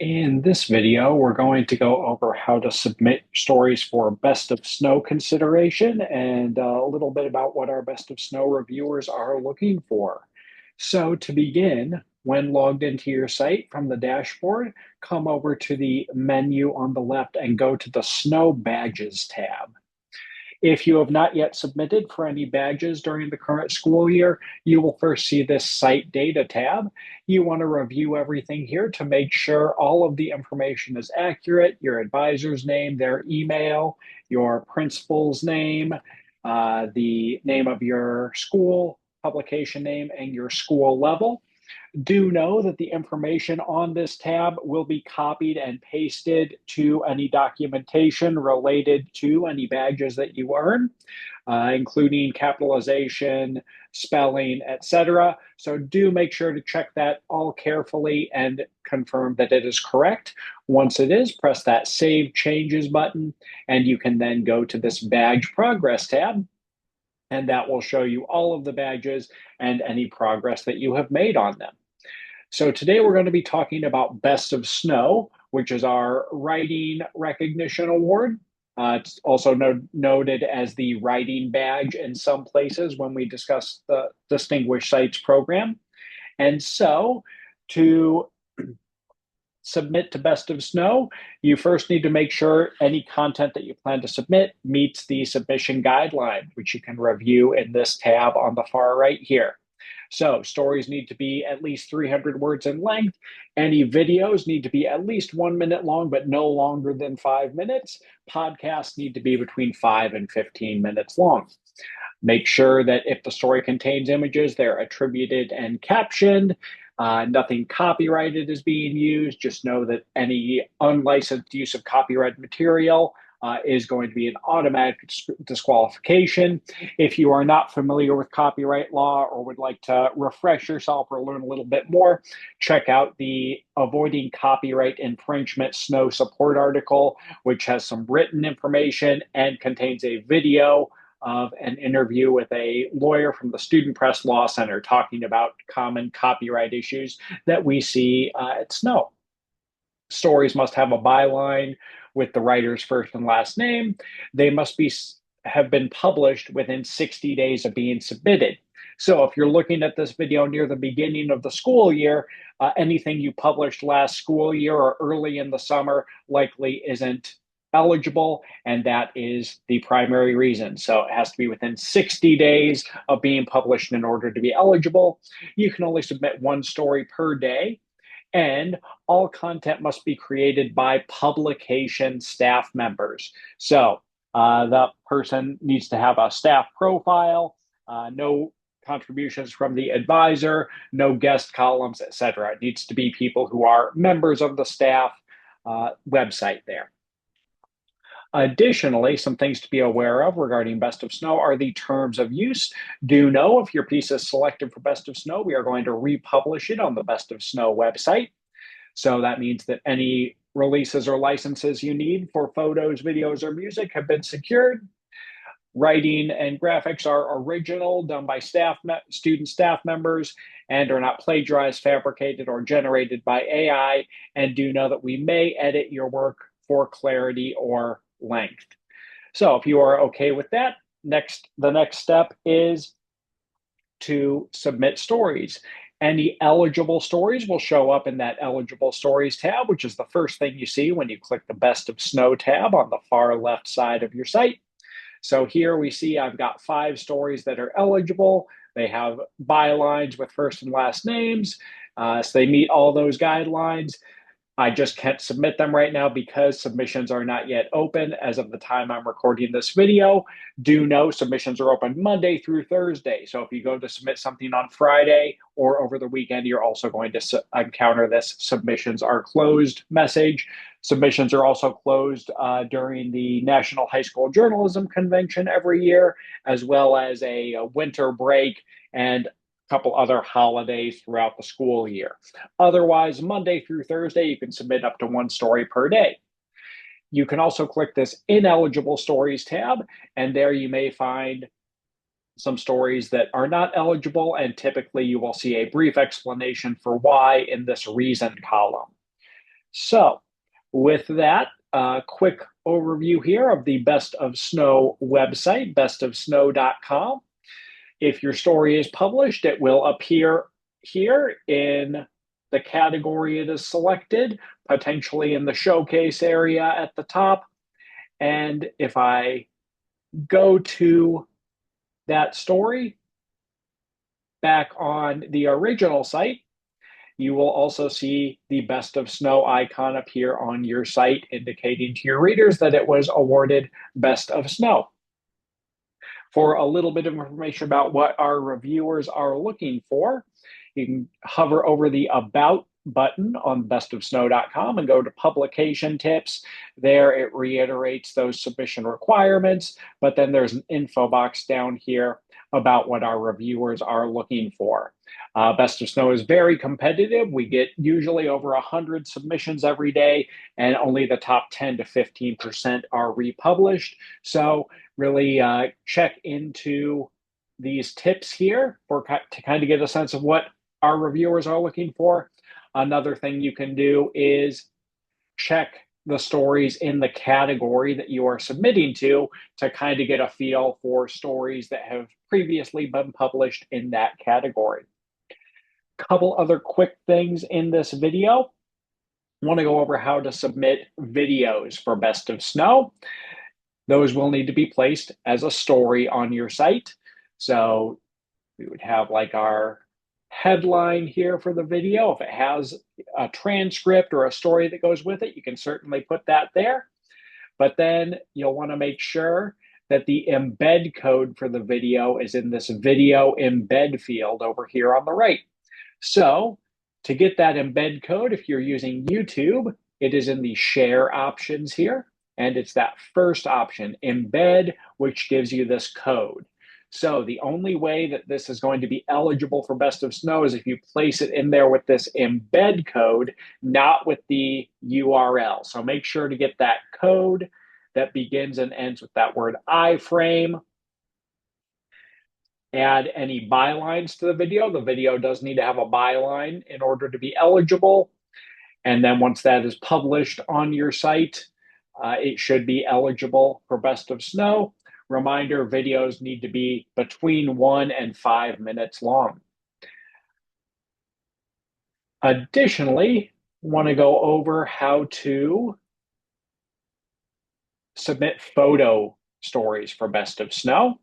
In this video, we're going to go over how to submit stories for Best of Snow consideration and a little bit about what our Best of Snow reviewers are looking for. So to begin, when logged into your site from the dashboard, come over to the menu on the left and go to the Snow Badges tab. If you have not yet submitted for any badges during the current school year, you will first see this Site Data tab. You want to review everything here to make sure all of the information is accurate, your advisor's name, their email, your principal's name, the name of your school, publication name, and your school level. Do know that the information on this tab will be copied and pasted to any documentation related to any badges that you earn, including capitalization, spelling, etc. So do make sure to check that all carefully and confirm that it is correct. Once it is, press that Save Changes button, and you can then go to this Badge Progress tab, and that will show you all of the badges and any progress that you have made on them. So today we're going to be talking about Best of Snow, which is our Writing Recognition Award. It's also noted as the Writing Badge in some places when we discuss the Distinguished Sites program. And so to submit to Best of Snow, you first need to make sure any content that you plan to submit meets the submission guideline, which you can review in this tab on the far right here. So stories need to be at least 300 words in length. Any videos need to be at least 1 minute long, but no longer than 5 minutes. Podcasts need to be between 5 and 15 minutes long. Make sure that if the story contains images, they're attributed and captioned. Nothing copyrighted is being used. Just know that any unlicensed use of copyrighted material is going to be an automatic disqualification. If you are not familiar with copyright law or would like to refresh yourself or learn a little bit more, check out the Avoiding Copyright Infringement SNO support article, which has some written information and contains a video of an interview with a lawyer from the Student Press Law Center talking about common copyright issues that we see at SNO. Stories must have a byline with the writer's first and last name. They must have been published within 60 days of being submitted. So if you're looking at this video near the beginning of the school year, anything you published last school year or early in the summer likely isn't eligible, and that is the primary reason. So it has to be within 60 days of being published in order to be eligible. You can only submit one story per day, and all content must be created by publication staff members. So the person needs to have a staff profile, no contributions from the advisor, no guest columns, etc. It needs to be people who are members of the staff website there. Additionally, some things to be aware of regarding Best of Snow are the terms of use. Do know if your piece is selected for Best of Snow, we are going to republish it on the Best of Snow website. So that means that any releases or licenses you need for photos, videos, or music have been secured. Writing and graphics are original, done by student staff members, and are not plagiarized, fabricated, or generated by AI. And do know that we may edit your work for clarity or length. So if you are okay with that, the next step is to submit stories. Any eligible stories will show up in that Eligible Stories tab, which is the first thing you see when you click the Best of Snow tab on the far left side of your site. So here we see I've got 5 stories that are eligible. They have bylines with first and last names, so they meet all those guidelines. I just can't submit them right now because submissions are not yet open as of the time I'm recording this video. Do know submissions are open Monday through Thursday. So if you go to submit something on Friday or over the weekend, you're also going to encounter this submissions are closed message. Submissions are also closed during the National High School Journalism Convention every year, as well as a winter break and couple other holidays throughout the school year. Otherwise, Monday through Thursday, you can submit up to 1 story per day. You can also click this Ineligible Stories tab, and there you may find some stories that are not eligible, and typically you will see a brief explanation for why in this reason column. So, with that, quick overview here of the Best of Snow website, bestofsnow.com. If your story is published, it will appear here in the category it is selected, potentially in the showcase area at the top. And if I go to that story back on the original site, you will also see the Best of Snow icon appear on your site, indicating to your readers that it was awarded Best of Snow. For a little bit of information about what our reviewers are looking for, you can hover over the About button on bestofsnow.com and go to publication tips. There it reiterates those submission requirements, but then there's an info box down here about what our reviewers are looking for. Best of Snow is very competitive. We get usually over 100 submissions every day, and only the top 10 to 15% are republished. So really check into these tips here to kind of get a sense of what our reviewers are looking for. Another thing you can do is check the stories in the category that you are submitting to kind of get a feel for stories that have previously been published in that category. Couple other quick things in this video. I want to go over how to submit videos for Best of Snow. Those will need to be placed as a story on your site. So we would have like our headline here for the video. If it has a transcript or a story that goes with it, you can certainly put that there. But then you'll want to make sure that the embed code for the video is in this video embed field over here on the right. So to get that embed code, if you're using YouTube, it is in the share options here. And it's that first option, embed, which gives you this code. So the only way that this is going to be eligible for Best of Snow is if you place it in there with this embed code, not with the URL. So make sure to get that code that begins and ends with that word iframe. Add any bylines to the video. The video does need to have a byline in order to be eligible. And then once that is published on your site, it should be eligible for Best of Snow. Reminder, videos need to be between 1 and 5 minutes long. Additionally, want to go over how to submit photo stories for Best of Snow,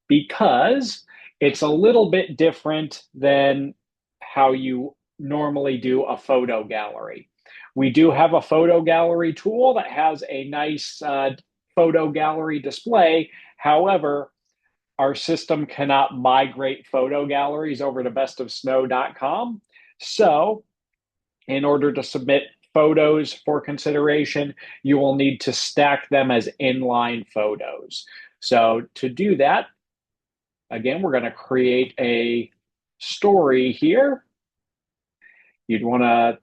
because it's a little bit different than how you normally do a photo gallery. We do have a photo gallery tool that has a nice photo gallery display. However, our system cannot migrate photo galleries over to bestofsnow.com. So in order to submit photos for consideration, you will need to stack them as inline photos. So to do that, again, we're going to create a story here. You'd want to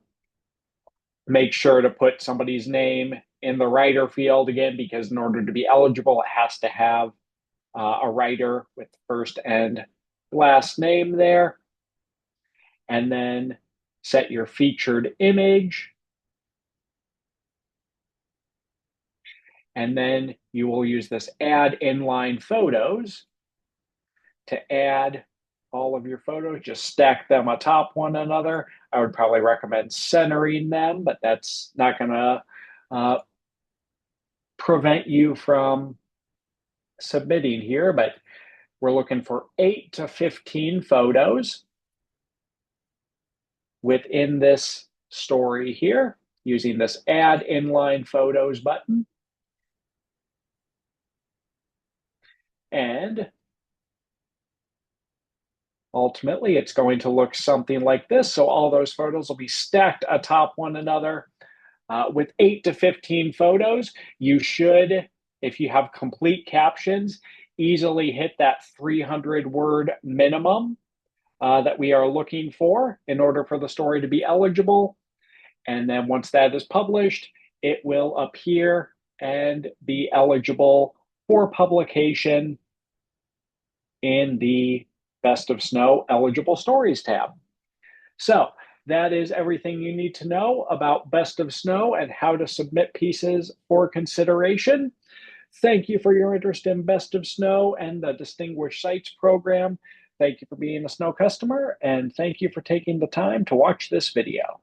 make sure to put somebody's name in the writer field again, because in order to be eligible, it has to have a writer with first and last name there. And then set your featured image. And then you will use this add inline photos to add all of your photos. Just stack them atop one another. I would probably recommend centering them, but that's not going to prevent you from submitting here. But we're looking for 8 to 15 photos within this story here, using this add inline photos button. And ultimately, it's going to look something like this. So all those photos will be stacked atop one another. With 8 to 15 photos, you should, if you have complete captions, easily hit that 300-word minimum that we are looking for in order for the story to be eligible. And then once that is published, it will appear and be eligible for publication in the Best of Snow eligible stories tab. So That is everything you need to know about Best of Snow and how to submit pieces for consideration. Thank you for your interest in Best of Snow and the Distinguished Sites program. Thank you for being a Snow customer, and thank you for taking the time to watch this video.